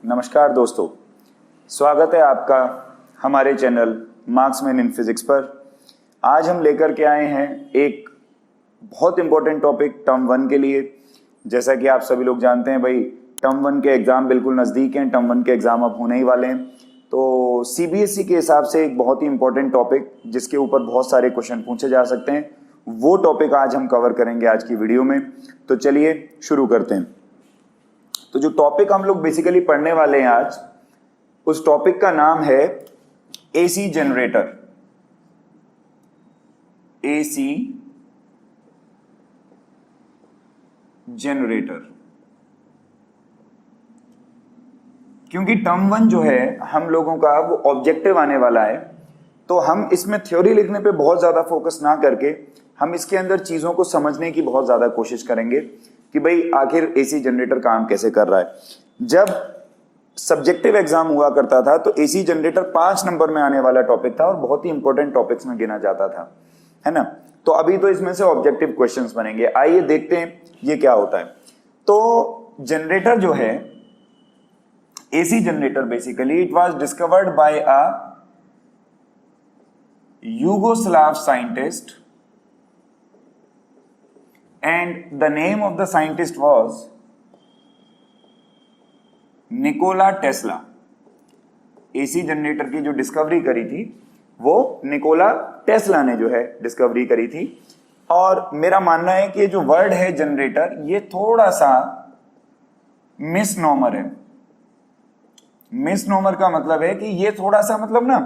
नमस्कार दोस्तों, स्वागत है आपका हमारे चैनल मार्क्समैन इन फिजिक्स पर। आज हम लेकर के आए हैं एक बहुत इंपॉर्टेंट टॉपिक टर्म 1 के लिए। जैसा कि आप सभी लोग जानते हैं भाई, टर्म 1 के एग्ज़ाम बिल्कुल नज़दीक हैं। टर्म 1 के एग्ज़ाम अब होने ही वाले हैं, तो सीबीएसई के हिसाब से एक बहुत ही इंपॉर्टेंट टॉपिक जिसके ऊपर बहुत सारे क्वेश्चन पूछे जा सकते हैं, वो टॉपिक आज हम कवर करेंगे आज की वीडियो में। तो चलिए शुरू करते हैं। तो जो टॉपिक हम लोग बेसिकली पढ़ने वाले हैं आज, उस टॉपिक का नाम है एसी जनरेटर। AC generator. क्योंकि टर्म 1 जो है हम लोगों का वो ऑब्जेक्टिव आने वाला है, तो हम इसमें थ्योरी लिखने पे बहुत ज्यादा फोकस ना करके हम इसके अंदर चीजों को समझने की बहुत ज्यादा कोशिश करेंगे कि भाई आखिर एसी जनरेटर काम कैसे कर रहा है। जब सब्जेक्टिव एग्जाम हुआ करता था तो एसी जनरेटर 5 नंबर में आने वाला टॉपिक था और बहुत ही इंपॉर्टेंट टॉपिक्स में गिना जाता था, है ना। तो अभी तो इसमें से ऑब्जेक्टिव क्वेश्चंस बनेंगे। आइए देखते हैं ये क्या होता है। तो जनरेटर जो है, AC generator, basically it was discovered by a Yugoslav scientist and the name of the scientist was Nikola Tesla. AC generator की जो डिस्कवरी करी थी वो निकोला टेस्ला ने जो है डिस्कवरी करी थी। और मेरा मानना है कि जो वर्ड है जनरेटर, ये थोड़ा सा मिसनोमर है। मिसनोमर का मतलब है कि ये थोड़ा सा मतलब ना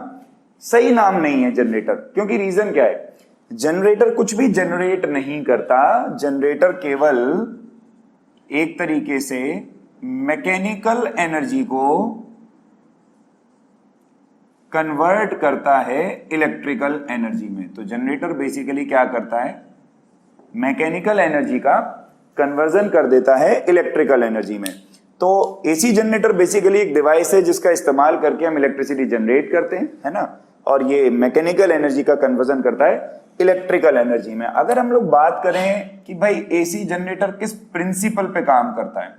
सही नाम नहीं है जनरेटर। क्योंकि रीजन क्या है, जनरेटर कुछ भी जनरेट नहीं करता। जनरेटर केवल एक तरीके से मैकेनिकल एनर्जी को कन्वर्ट करता है इलेक्ट्रिकल एनर्जी में। तो जनरेटर बेसिकली क्या करता है, मैकेनिकल एनर्जी का कन्वर्जन कर देता है इलेक्ट्रिकल एनर्जी में। तो एसी जनरेटर बेसिकली एक डिवाइस है जिसका इस्तेमाल करके हम इलेक्ट्रिसिटी जनरेट करते हैं, है ना। और ये मैकेनिकल एनर्जी का कन्वर्जन करता है इलेक्ट्रिकल एनर्जी में। अगर हम लोग बात करें कि भाई एसी जनरेटर किस प्रिंसिपल पे काम करता है,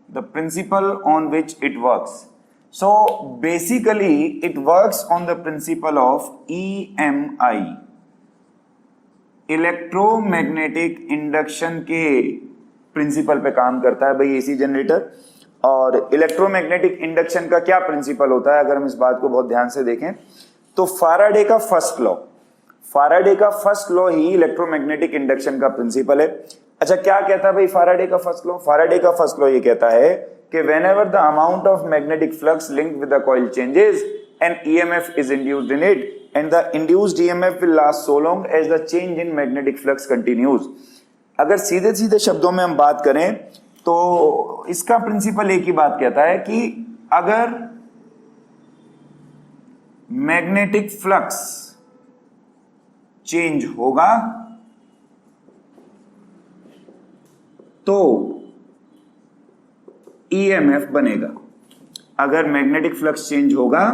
the principal on which it works, so basically it works on the principle of EMI, electromagnetic induction के प्रिंसिपल पे काम करता है भाई एसी जनरेटर। और इलेक्ट्रोमैग्नेटिक इंडक्शन का क्या प्रिंसिपल होता है, अगर हम इस बात को बहुत ध्यान से देखें तो फैराडे का फर्स्ट लॉ, फैराडे का फर्स्ट लॉ ही इलेक्ट्रोमैग्नेटिक इंडक्शन का प्रिंसिपल है। अच्छा, क्या कहता है भाई फैराडे का फर्स्ट लॉ? फैराडे का फर्स्ट लॉ ये कहता है कि whenever the amount of magnetic flux linked with the coil changes an EMF is induced in it and the induced EMF will last so long as the change in magnetic flux continues. अगर सीधे सीधे शब्दों में हम बात करें तो इसका प्रिंसिपल एक ही बात कहता है कि अगर मैग्नेटिक फ्लक्स चेंज होगा तो EMF बनेगा। अगर मैग्नेटिक फ्लक्स चेंज होगा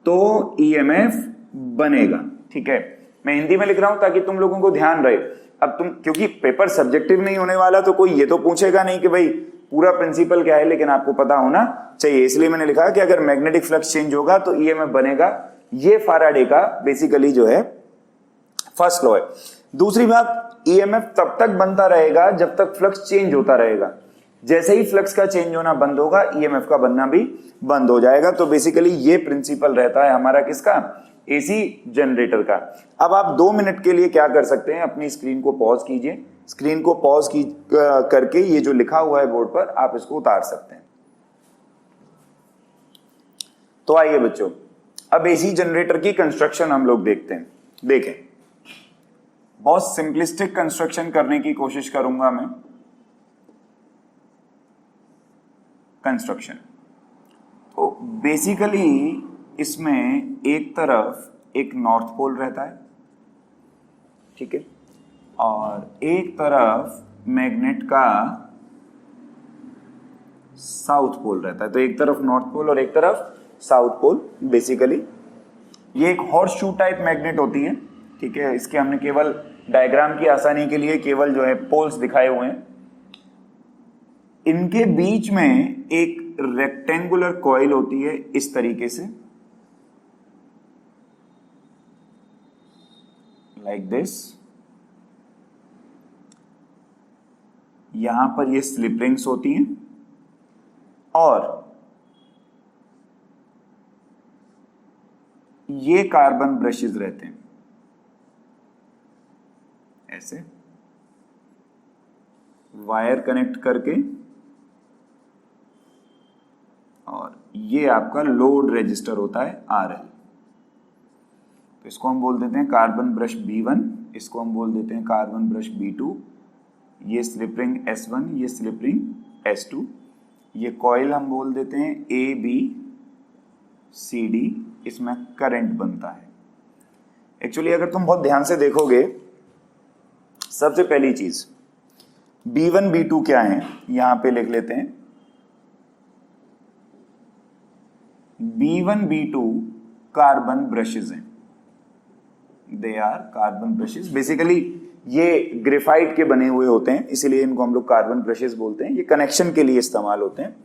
तो EMF बनेगा। ठीक है, मैं हिंदी में लिख रहा हूं ताकि तुम लोगों को ध्यान रहे। अब तुम, क्योंकि पेपर सब्जेक्टिव नहीं होने वाला, तो कोई ये तो पूछेगा नहीं कि भाई पूरा प्रिंसिपल क्या है, लेकिन आपको पता होना चाहिए। इसलिए मैंने लिखा कि अगर मैग्नेटिक फ्लक्स चेंज होगा तो EMF बनेगा। ये फैराडे का बेसिकली जो है फर्स्ट लॉ है। दूसरी बात, EMF तब तक बनता रहेगा जब तक फ्लक्स चेंज होता रहेगा। जैसे ही फ्लक्स का चेंज होना बंद होगा, EMF का बनना भी बंद हो जाएगा। तो बेसिकली ये प्रिंसिपल रहता है हमारा किसका, एसी जनरेटर का। अब आप 2 मिनट के लिए क्या कर सकते हैं, अपनी स्क्रीन को पॉज कीजिए। स्क्रीन को पॉज करके ये जो लिखा हुआ है बोर्ड पर, आप इसको उतार सकते हैं। तो आइए बच्चों, अब एसी जनरेटर की कंस्ट्रक्शन हम लोग देखते हैं। देखें, बहुत सिंपलिस्टिक कंस्ट्रक्शन करने की कोशिश करूंगा मैं। कंस्ट्रक्शन तो बेसिकली इसमें एक तरफ एक नॉर्थ पोल रहता है, ठीक है, और एक तरफ मैग्नेट का साउथ पोल रहता है। तो एक तरफ नॉर्थ पोल और एक तरफ साउथ पोल। बेसिकली ये एक हॉर्स शू टाइप मैग्नेट होती है, ठीक है। इसके हमने केवल डायग्राम की आसानी के लिए केवल जो है पोल्स दिखाए हुए हैं। इनके बीच में एक रेक्टेंगुलर कॉइल होती है इस तरीके से, लाइक दिस। यहां पर ये स्लिप रिंग्स होती हैं और ये कार्बन ब्रशेस रहते हैं ऐसे, वायर कनेक्ट करके, और ये आपका लोड रजिस्टर होता है RL। तो इसको हम बोल देते हैं कार्बन ब्रश B1, इसको हम बोल देते हैं कार्बन ब्रश B2, ये स्लिप रिंग S1, ये स्लिप रिंग S2, ये कॉइल हम बोल देते हैं ABCD, इसमें करंट बनता है। एक्चुअली अगर तुम बहुत ध्यान से देखोगे, सबसे पहली चीज B1 B2 क्या है, यहां पे लिख लेते हैं। B1 B2 कार्बन ब्रशेस हैं, they are carbon brushes. Basically ये ग्रेफाइट के बने हुए होते हैं, इसीलिए इनको हम लोग कार्बन ब्रशेस बोलते हैं। ये कनेक्शन के लिए इस्तेमाल होते हैं।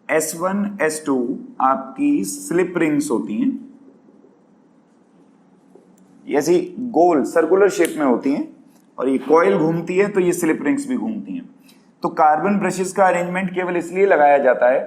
S1 S2 आपकी स्लिप रिंग्स होती हैं, ऐसी गोल सर्कुलर शेप में होती हैं, और ये कॉइल घूमती है तो ये स्लिप रिंग्स भी घूमती हैं। तो कार्बन ब्रशेस का अरेंजमेंट केवल इसलिए लगाया जाता है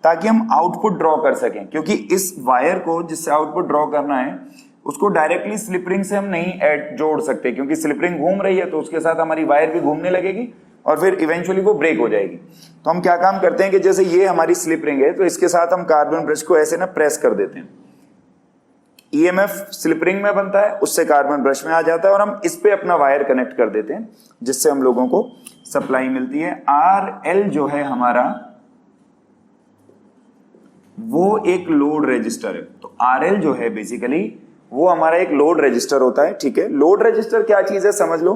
ताकि हम आउटपुट ड्रॉ कर सकें, क्योंकि इस वायर को जिससे आउटपुट ड्रॉ करना है उसको डायरेक्टली स्लिप रिंग से हम नहीं जोड़ सकते, क्योंकि स्लिप रिंग घूम रही है तो उसके साथ हमारी वायर भी घूमने लगेगी और फिर इवेंचुअली वो ब्रेक हो जाएगी। तो हम क्या काम करते हैं कि जैसे ये हमारी स्लिप रिंग है तो इसके साथ हम कार्बन ब्रश को ऐसे ना प्रेस कर देते हैं, EMF स्लिप रिंग में बनता है, उससे कार्बन ब्रश में आ जाता है और हम इस पे अपना वायर कनेक्ट कर देते हैं, जिससे हम लोगों को सप्लाई मिलती है। RL जो है हमारा वो एक लोड रजिस्टर है। तो RL जो है बेसिकली वो हमारा एक लोड रजिस्टर होता है, ठीक है। लोड रजिस्टर क्या चीज है समझ लो,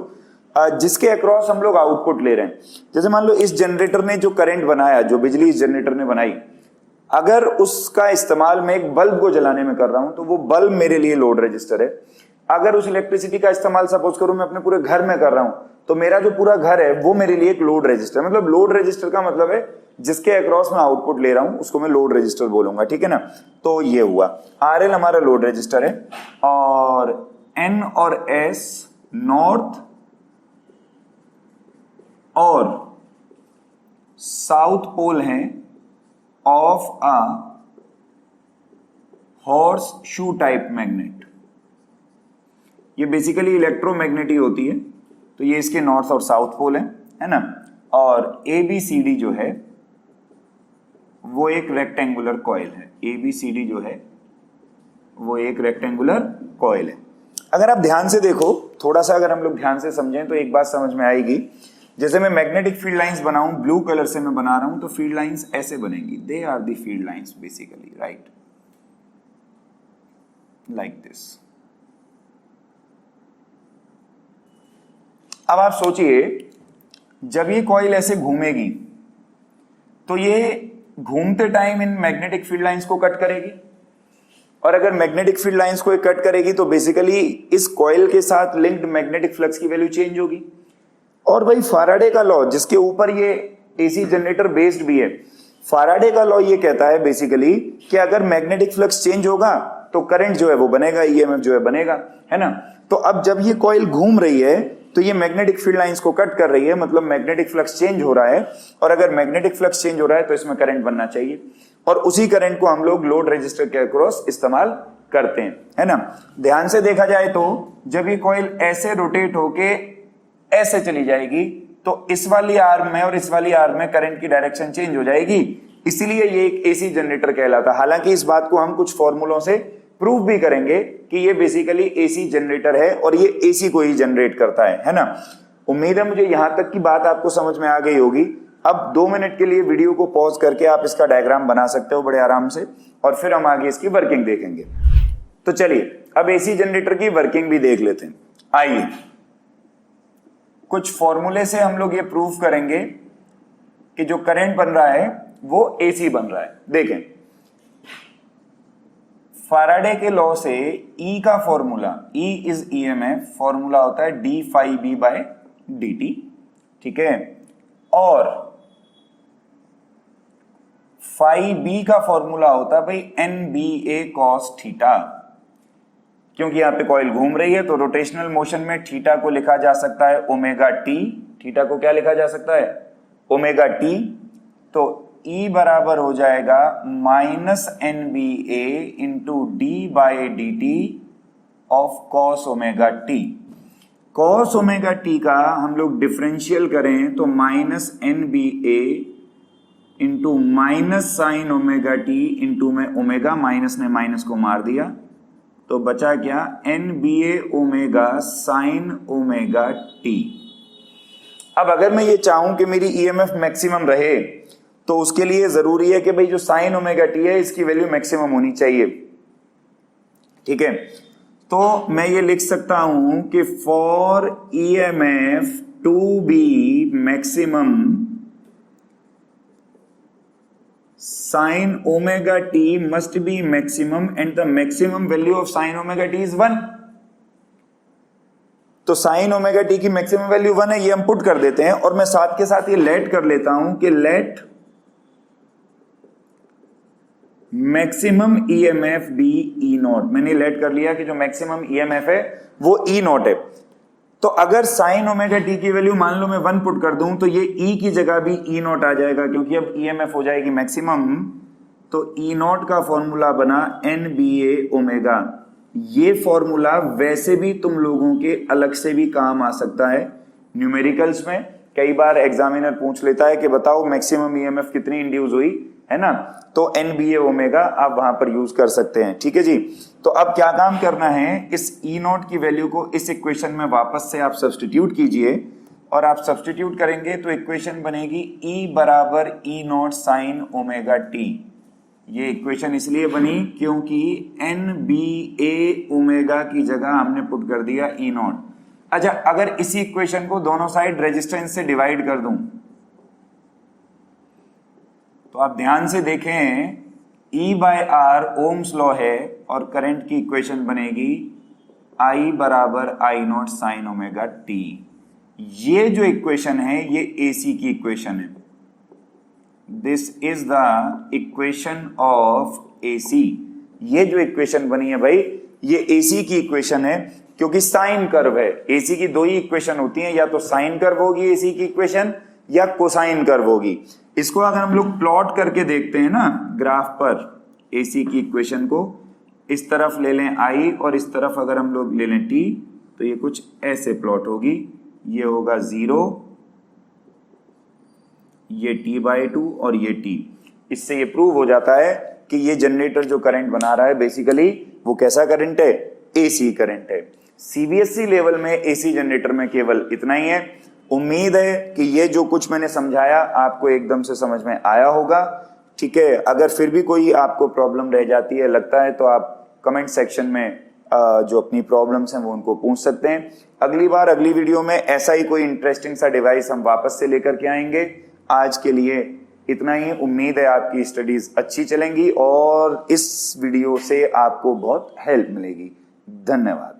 जिसके अक्रॉस हम लोग आउटपुट ले रहे हैं। जैसे मान लो इस जनरेटर ने जो करंट बनाया, जो बिजली इस जनरेटर ने बनाई, अगर उसका इस्तेमाल मैं एक बल्ब को जलाने में कर रहा हूं तो वो बल्ब मेरे लिए लोड रजिस्टर है। अगर उस इलेक्ट्रिसिटी का इस्तेमाल सपोज करूं मैं अपने पूरे घर में कर रहा हूं तो मेरा जो पूरा घर है वो मेरे लिए एक लोड रजिस्टर, मतलब लोड रजिस्टर का मतलब है जिसके अक्रॉस मैं आउटपुट ले रहा हूं उसको मैं लोड रजिस्टर बोलूंगा, ठीक है ना। तो ये हुआ RL हमारा लोड रजिस्टर है, और N और S नॉर्थ और साउथ पोल हैं of a horse shoe type magnet. ये बेसिकली इलेक्ट्रोमैग्नेटिक होती है, तो ये इसके नॉर्थ और साउथ पोल है ना। और ABCD जो है वो एक रेक्टेंगुलर कॉइल है। ABCD जो है वो एक रेक्टेंगुलर कॉइल है। अगर आप ध्यान से देखो, थोड़ा सा अगर हम लोग ध्यान से समझें तो एक बात समझ में आएगी। जैसे मैं मैग्नेटिक फील्ड लाइंस बनाऊं, ब्लू कलर से मैं बना रहा हूं, तो फील्ड लाइंस ऐसे बनेंगी, they are the field lines basically, right, like this. अब आप सोचिए जब ये कॉइल ऐसे घूमेगी तो ये घूमते time in magnetic field lines को कट करेगी, और अगर मैग्नेटिक फील्ड लाइंस को कट करेगी तो बेसिकली इस कॉइल के साथ लिंक्ड मैग्नेटिक फ्लक्स की वैल्यू चेंज होगी। और भाई फाराडे का लॉ, जिसके ऊपर ये AC जनरेटर बेस्ड भी है, फाराडे का लॉ ये कहता है बेसिकली कि अगर मैग्नेटिक फ्लक्स चेंज होगा तो करंट जो है वो बनेगा, EMF जो है बनेगा, है ना। तो अब जब ये कॉइल घूम रही है तो ये मैग्नेटिक फील्ड लाइंस को कट कर रही है, मतलब मैग्नेटिक फ्लक्स चेंज हो रहा है, और अगर मैग्नेटिक फ्लक्स चेंज हो रहा है तो इसमें करंट बनना चाहिए, और उसी करंट को हम लोग लोड रजिस्टर के अक्रॉस इस्तेमाल करते हैं, है ना। ध्यान से देखा जाए तो जब ये कॉइल ऐसे रोटेट होके ऐसे चली जाएगी तो इस वाली आर्म में और इस वाली आर्म में करंट की डायरेक्शन चेंज हो जाएगी, इसीलिए ये एक AC जनरेटर कहलाता है। हालांकि इस बात को हम कुछ फॉर्मूलों से प्रूव भी करेंगे कि ये बेसिकली AC जनरेटर है और ये AC को ही जनरेट करता है ना। उम्मीद है मुझे यहां तक की बात आपको समझ में आ गई होगी। अब 2 मिनट के लिए वीडियो को पॉज करके आप इसका डायग्राम बना सकते हो बड़े आराम से, और फिर हम आगे इसकी वर्किंग देखेंगे। तो चलिए अब AC जनरेटर की वर्किंग भी देख लेते हैं। आइए कुछ फॉर्मूले से हम लोग ये प्रूव करेंगे कि जो करंट बन रहा है वो AC बन रहा है। देखें, फाराडे के लॉ से E का formula, E is EMF, formula होता है d phi b by dt, ठीक है। और फाई बी का फॉर्मूला होता है भाई NBA cos थीटा। क्योंकि यहां पे कॉइल घूम रही है तो रोटेशनल मोशन में थीटा को लिखा जा सकता है ओमेगा टी। थीटा को क्या लिखा जा सकता है? Omega T. तो E बराबर हो जाएगा -NBA into D by D T of cos omega T. Cos omega T का हम लोग डिफरेंशियल करें तो -NBA into minus sign omega T into में ओमेगा, माइनस ने माइनस को मार दिया तो बचा क्या? NBA omega sine omega T. अब अगर मैं ये चाहूं कि मेरी EMF मैक्सिमम रहे तो उसके लिए जरूरी है कि भाई जो साइन ओमेगा टी है इसकी वैल्यू मैक्सिमम होनी चाहिए। ठीक है, तो मैं ये लिख सकता हूं कि for EMF to be maximum sin omega t must be maximum and the maximum value of sin omega t is 1। तो sin omega t की मैक्सिमम वैल्यू 1 है, ये हम पुट कर देते हैं और मैं साथ के साथ ये लेट कर लेता हूं कि let maximum EMF be E naught. मैंने लेट कर लिया कि जो मैक्सिमम EMF है वो E नॉट है। तो अगर साइन ओमेगा टी की वैल्यू मान लो मैं 1 पुट कर दूं तो ये E की जगह भी E नॉट आ जाएगा क्योंकि अब EMF हो जाएगी मैक्सिमम। तो E नॉट का फॉर्मूला बना NBA ओमेगा। ये फॉर्मूला वैसे भी तुम लोगों के अलग से भी काम आ सकता है न्यूमेरिकल्स में। कई बार एग्जामिनर पूछ लेता है कि बताओ मैक्सिमम EMF कितनी इंड्यूस हुई, है ना, तो NBA ओमेगा आप वहां पर यूज कर सकते हैं। ठीक है जी, तो अब क्या काम करना है, इस E नॉट की वैल्यू को इस इक्वेशन में वापस से आप सब्स्टिट्यूट कीजिए और आप सब्स्टिट्यूट करेंगे तो इक्वेशन बनेगी E बराबर E not sine omega t. ये इक्वेशन इसलिए बनी क्योंकि NBA ओमेगा की जगह हमने पुट कर दिया E नॉट। अच्छा, अगर इसी इक्वेशन को दोनों साइड रेजिस्टेंस से डिवाइड कर दूं तो आप ध्यान से देखें, E by R ohm's law है और करंट की इक्वेशन बनेगी I बराबर I naught sine omega t. ये जो इक्वेशन है ये AC की इक्वेशन है। This is the equation of AC। ये जो इक्वेशन बनी है भाई ये AC की इक्वेशन है क्योंकि साइन कर्व है। AC की दो ही इक्वेशन होती हैं, या तो साइन कर्व होगी AC की इक्वेशन या कोसाइन कर्व होगी। इसको अगर हम लोग प्लॉट करके देखते हैं ना ग्राफ पर, AC की इक्वेशन को इस तरफ ले लें I और इस तरफ अगर हम लोग ले लें T तो ये कुछ ऐसे प्लॉट होगी। ये होगा 0, ये T/2 और ये T। इससे ये प्रूव हो जाता है कि ये जनरेटर जो करंट बना रहा है बेसिकली वो कैसा करंट है? AC करंट है। CBSE लेवल में AC जनरेटर में केवल इतना ही है। उम्मीद है कि ये जो कुछ मैंने समझाया आपको एकदम से समझ में आया होगा। ठीक है, अगर फिर भी कोई आपको प्रॉब्लम रह जाती है लगता है तो आप कमेंट सेक्शन में जो अपनी प्रॉब्लम्स हैं वो उनको पूछ सकते हैं। अगली बार अगली वीडियो में ऐसा ही कोई इंटरेस्टिंग सा डिवाइस हम वापस से लेकर के आएंगे। आज के लिए इतना ही। उम्मीद है आपकी स्टडीज अच्छी चलेंगी और इस वीडियो से आपको बहुत हेल्प मिलेगी। धन्यवाद।